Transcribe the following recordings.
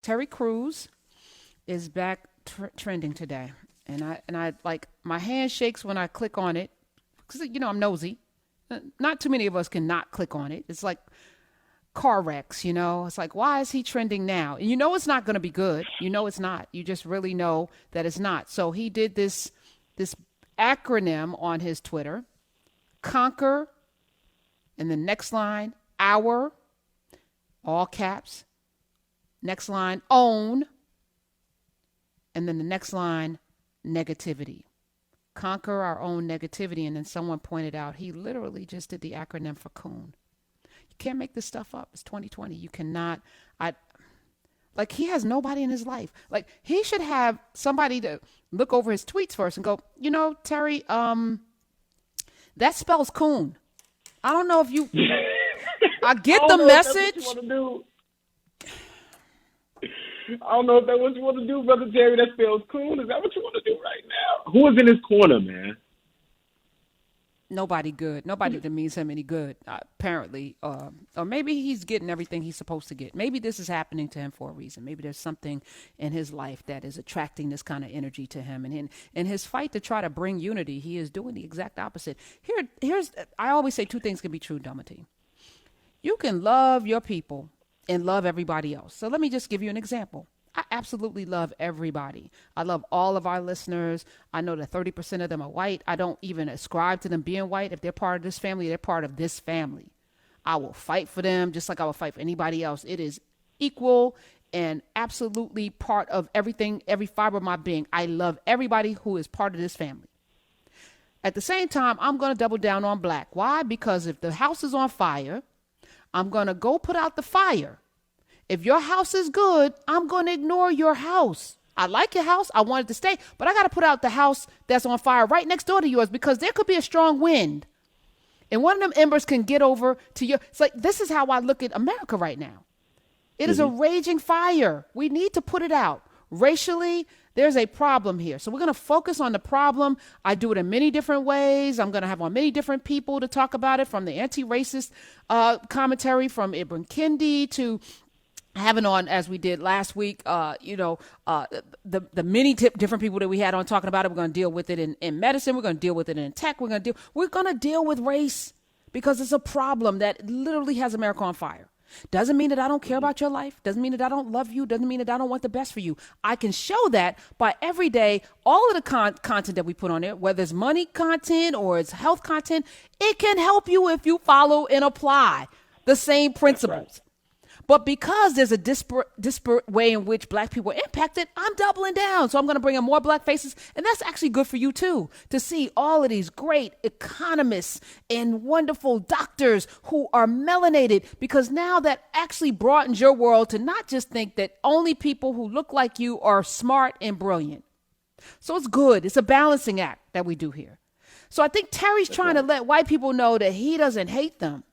Terry Crews is back trending today, and I like my hand shakes when I click on it because I'm nosy. Not too many of us can not click on it. It's like car wrecks, It's like, why is he trending now? And it's not going to be good. It's not. You just really know that it's not. So he did this acronym on his Twitter: conquer, and the next line, our, all caps. Next line, own, and then the next line, negativity. Conquer our own negativity. And then someone pointed out he literally just did the acronym for coon. You can't make this stuff up. It's 2020. You cannot. I like he has nobody in his life. Like he should have somebody to look over his tweets first and go, Terry, that spells coon. I don't know if you. I get the message. I don't know if that's what you want to do, Brother Terry. That spells coon. Is that what you want to do right now? Who is in his corner, man? Nobody good. Nobody that means him any good, apparently. Or maybe he's getting everything he's supposed to get. Maybe this is happening to him for a reason. Maybe there's something in his life that is attracting this kind of energy to him. And in his fight to try to bring unity, he is doing the exact opposite. Here's I always say two things can be true, Dumity. You can love your people and love everybody else. So let me just give you an example. I absolutely love everybody. I love all of our listeners. I know that 30% of them are white. I don't even ascribe to them being white. If they're part of this family, they're part of this family. I will fight for them just like I will fight for anybody else. It is equal and absolutely part of everything, every fiber of my being. I love everybody who is part of this family. At the same time, I'm going to double down on black. Why? Because if the house is on fire, I'm going to go put out the fire. If your house is good, I'm going to ignore your house. I like your house. I want it to stay, but I got to put out the house that's on fire right next door to yours because there could be a strong wind. And one of them embers can get over to your. It's like, this is how I look at America right now. It is a raging fire. We need to put it out. Racially, there's a problem here. So we're going to focus on the problem. I do it in many different ways. I'm going to have on many different people to talk about it, from the anti-racist commentary from Ibram Kendi to having on, as we did last week, the many different people that we had on talking about it. We're going to deal with it in medicine. We're going to deal with it in tech. We're going to deal with race because it's a problem that literally has America on fire. Doesn't mean that I don't care about your life. Doesn't mean that I don't love you. Doesn't mean that I don't want the best for you. I can show that by every day, all of the content that we put on there, whether it's money content or it's health content, it can help you if you follow and apply the same principles. Right. But because there's a disparate way in which black people are impacted, I'm doubling down. So I'm going to bring in more black faces. And that's actually good for you, too, to see all of these great economists and wonderful doctors who are melanated, because now that actually broadens your world to not just think that only people who look like you are smart and brilliant. So it's good. It's a balancing act that we do here. So I think Terry's trying to let white people know that he doesn't hate them.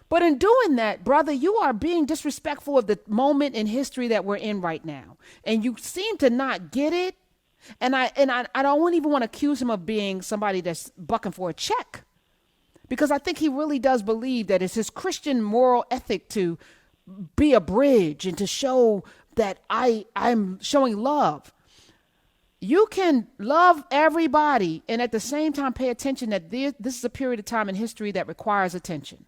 But in doing that, brother, you are being disrespectful of the moment in history that we're in right now. And you seem to not get it. And I don't even want to accuse him of being somebody that's bucking for a check, because I think he really does believe that it's his Christian moral ethic to be a bridge and to show that I'm showing love. You can love everybody and at the same time pay attention that this is a period of time in history that requires attention.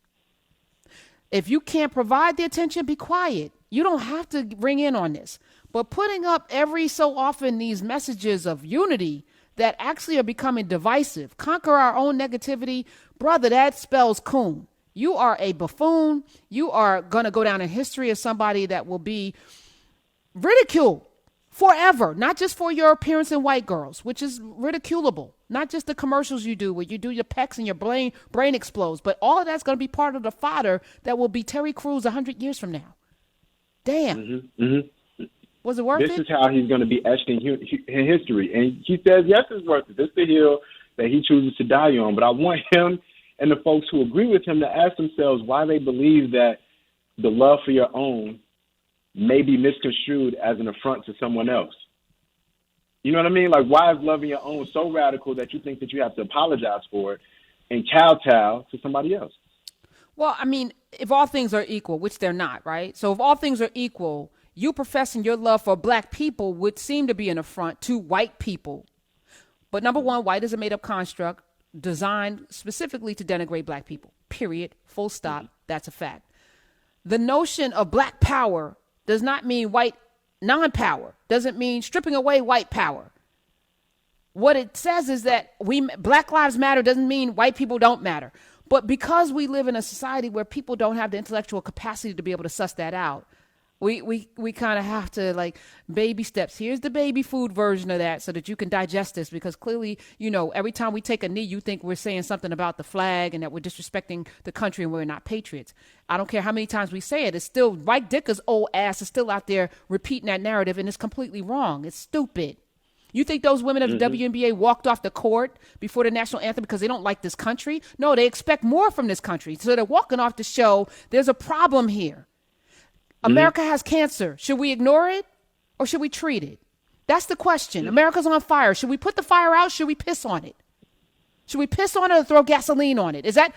If you can't provide the attention, be quiet. You don't have to ring in on this. But putting up every so often these messages of unity that actually are becoming divisive, conquer our own negativity, brother, that spells coon. You are a buffoon. You are going to go down in history as somebody that will be ridiculed forever, not just for your appearance in white girls, which is ridiculable. Not just the commercials you do where you do your pecs and your brain explodes, but all of that's going to be part of the fodder that will be Terry Crews 100 years from now. Damn. Mm-hmm, mm-hmm. Was it worth it? This is how he's going to be etched in history. And he says, yes, it's worth it. This is the hill that he chooses to die on. But I want him and the folks who agree with him to ask themselves why they believe that the love for your own may be misconstrued as an affront to someone else. You know what I mean? Like, why is loving your own so radical that you think that you have to apologize for it and kowtow to somebody else? Well, I mean, if all things are equal, which they're not, right? So if all things are equal, you professing your love for black people would seem to be an affront to white people. But number one, white is a made up construct designed specifically to denigrate black people, period, full stop. That's a fact. The notion of black power does not mean white non-power, doesn't mean stripping away white power. What it says is that Black Lives Matter doesn't mean white people don't matter. But because we live in a society where people don't have the intellectual capacity to be able to suss that out, we kind of have to, like, baby steps. Here's the baby food version of that so that you can digest this, because clearly, every time we take a knee, you think we're saying something about the flag and that we're disrespecting the country and we're not patriots. I don't care how many times we say it. It's still, Mike Dicker's old ass is still out there repeating that narrative, and it's completely wrong. It's stupid. You think those women of the WNBA walked off the court before the national anthem because they don't like this country? No, they expect more from this country. So they're walking off to show there's a problem here. America has cancer. Should we ignore it or should we treat it? That's the question. America's on fire. Should we put the fire out? Should we piss on it? Should we piss on it or throw gasoline on it? Is that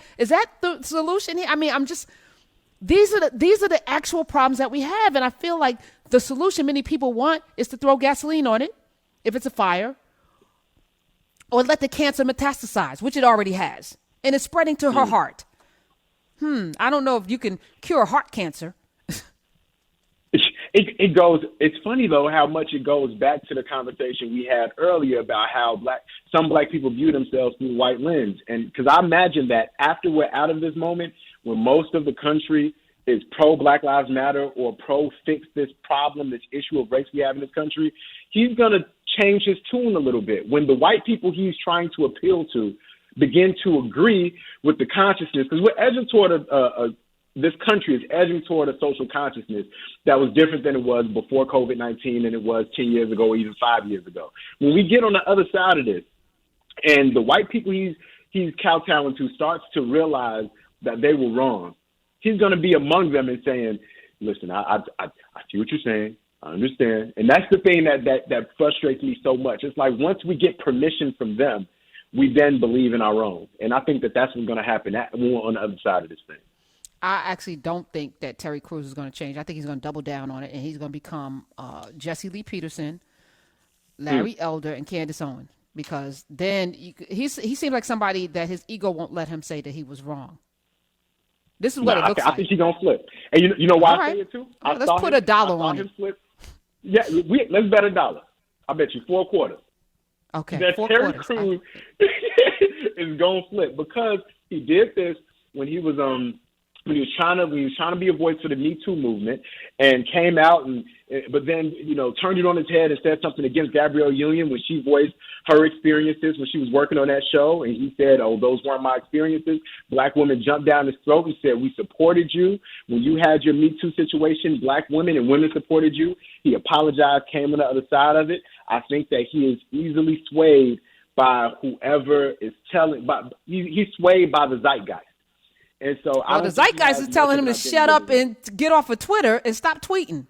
the solution here? I mean, these are the actual problems that we have. And I feel like the solution many people want is to throw gasoline on it if it's a fire, or let the cancer metastasize, which it already has. And it's spreading to her heart. I don't know if you can cure heart cancer. It's funny though how much it goes back to the conversation we had earlier about how some black people view themselves through the white lens. And because I imagine that after we're out of this moment, when most of the country is pro Black Lives Matter or pro fix this problem, this issue of race we have in this country, he's going to change his tune a little bit. When the white people he's trying to appeal to begin to agree with the consciousness, because we're edging toward this country is edging toward a social consciousness that was different than it was before COVID-19 and it was 10 years ago or even 5 years ago. When we get on the other side of this and the white people he's kowtowing to starts to realize that they were wrong, he's going to be among them and saying, listen, I see what you're saying. I understand. And that's the thing that frustrates me so much. It's like once we get permission from them, we then believe in our own. And I think that that's what's going to happen on the other side of this thing. I actually don't think that Terry Crews is going to change. I think he's going to double down on it, and he's going to become Jesse Lee Peterson, Larry Elder, and Candace Owens, because then he seems like somebody that his ego won't let him say that he was wrong. This is what it looks like. I think he's going to flip. And you know why I say it too? Let's put $1 on it. Flip. Yeah, let's bet $1. I bet you 4 quarters. Okay, that 4 Terry quarters. Crews is going to flip because he did this when he was trying to be a voice for the Me Too movement and came out but then turned it on his head and said something against Gabrielle Union when she voiced her experiences when she was working on that show, and he said, "Oh, those weren't my experiences." Black women jumped down his throat and said, "We supported you when you had your Me Too situation. Black women and women supported you." He apologized, came on the other side of it. I think that he is easily swayed by whoever is he's swayed by the zeitgeist. And so the zeitgeist is telling him to shut up and get off of Twitter and stop tweeting.